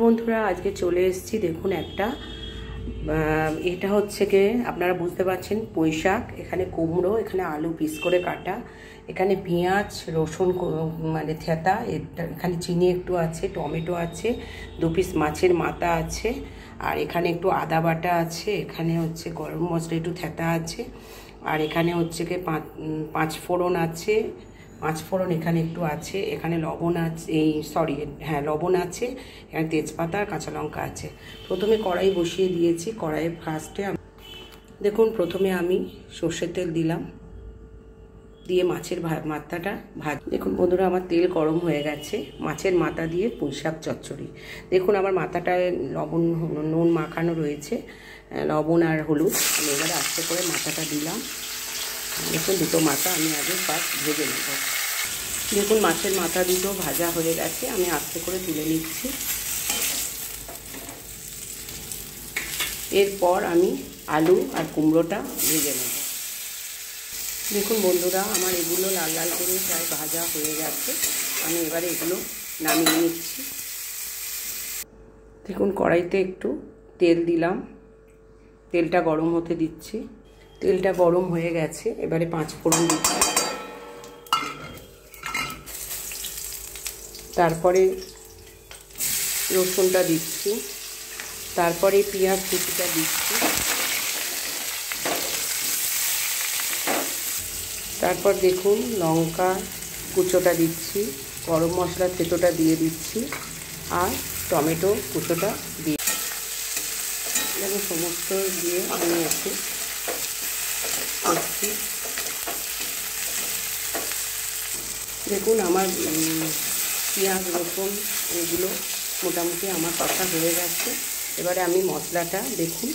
বন্ধুরা আজকে চলে এসেছি দেখুন একটা এটা হচ্ছে কি আপনারা বুঝতে পারছেন পুঁই শাক, এখানে কুমড়ো, এখানে আলু পিস করে কাটা, এখানে পেঁয়াজ রসুন মানে থেতা, এখানে চিনি একটু আছে, টমেটো আছে, 2 পিস মাছের মাথা আছে, আর এখানে একটু আদা বাটা আছে, এখানে হচ্ছে গরম মশলা একটু থেতা আছে, আর এখানে হচ্ছে কি 5 ফোড়ন আছে, 5 ফোড়ন এখানে একটু আছে, এখানে লবণ আছে, এই সরি হ্যাঁ লবণ আছে, এখানে তেজপাতা আর কাঁচা লঙ্কা আছে। প্রথমে কড়াই বসিয়ে দিয়েছি। কড়াইয়ে ফার্স্টে দেখুন প্রথমে আমি সর্ষের তেল দিলাম, দিয়ে মাছের মাথাটা দেখুন বন্ধুরা আমার তেল গরম হয়ে গেছে। মাছের মাথা দিয়ে পুঁই শাক চচ্চড়ি। দেখুন আমার মাথাটায় লবণ নুন মাখানো রয়েছে, লবণ আর হলুদ। আমি এবারে আস্তে করে মাথাটা দিলাম। দেখুন দুটো মাথা আমি আগে ফার্স্ট ভেজে নেব। দেখুন মাছের মাথা দুটো ভাজা হয়ে গেছে, আমি আস্তে করে তুলে নিচ্ছি। এরপর আমি আলু আর কুমড়োটা ভেজে নেব। দেখুন বন্ধুরা আমার এগুলো লাল লাল করে প্রায় ভাজা হয়ে গেছে, আমি এবারে এগুলো নামিয়ে নিচ্ছি। দেখুন কড়াইতে একটু তেল দিলাম, তেলটা গরম হতে দিচ্ছি। তেলটা গরম হয়ে গেছে, এবারে 5 ফোড়ন দিচ্ছি, তারপরে রসুনটা দিচ্ছি, তারপরে পেঁয়াজ কুচিটা দিচ্ছি, তারপর দেখুন লঙ্কা কুচোটা দিচ্ছি, গরম মশলা থেতোটা দিয়ে দিচ্ছি, আর টমেটো কুচোটা দিয়ে সমস্ত দিয়ে আমি একটু করছি। দেখুন আমার পেঁয়াজ রসুন এগুলো মোটামুটি আমার কষা হয়ে গেছে। এবারে আমি মশলাটা দেখুন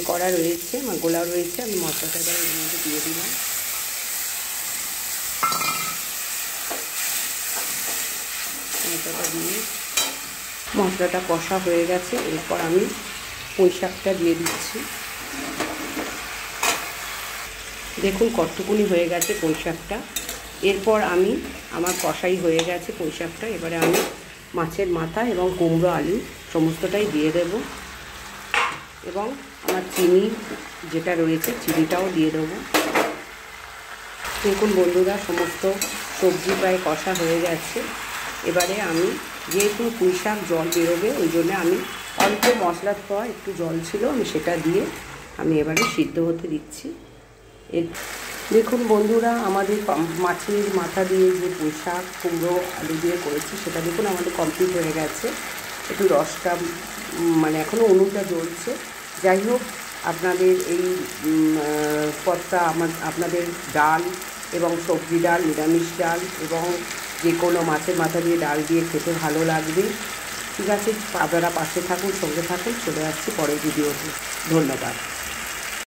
করা রয়েছে, আমার গোলা রয়েছে, আমি মশলাটা এবারে এর মধ্যে দিয়ে দিলাম। মশলাটা দিয়ে মশলাটা কষা হয়ে গেছে। এরপর আমি পুঁই শাকটা দিয়ে দিচ্ছি। দেখুন কতটুকুনি হয়ে গেছে পুঁই শাকটা। এরপর আমি আমার কষাই হয়ে গেছে পুঁই শাকটা, এবারে আমি মাছের মাথা এবং কুমড়ো আলু সমস্তটাই দিয়ে দেব, এবং আমার চিনি যেটা রয়েছে চিনিটাও দিয়ে দেবো। দেখুন বন্ধুরা সমস্ত সবজি প্রায় কষা হয়ে গেছে। এবারে আমি যেহেতু পুঁই শাক জল বেরোবে ওই জন্য আমি অল্প মশলা দেওয়া একটু জল ছিল, আমি সেটা দিয়ে আমি এবারে সিদ্ধ হতে দিচ্ছি। দেখুন বন্ধুরা আমাদের মাছের মাথা দিয়ে যে পুঁই শাক কুমড়ো আলু দিয়ে করেছি সেটা দেখুন আমাদের কমপ্লিট হয়ে গেছে। একটু রসটা মানে এখনও উনুনটা জ্বলছে। যাই হোক আপনাদের এই পদটা আপনাদের ডাল এবং সবজি ডাল, নিরামিষ ডাল এবং যে কোনো মাছের মাথা দিয়ে ডাল দিয়ে খেতে ভালো লাগবে। ঠিক আছে, আপনারা পাশে থাকুন, সঙ্গে থাকুন, চলে আসছি পরের ভিডিওতে। ধন্যবাদ।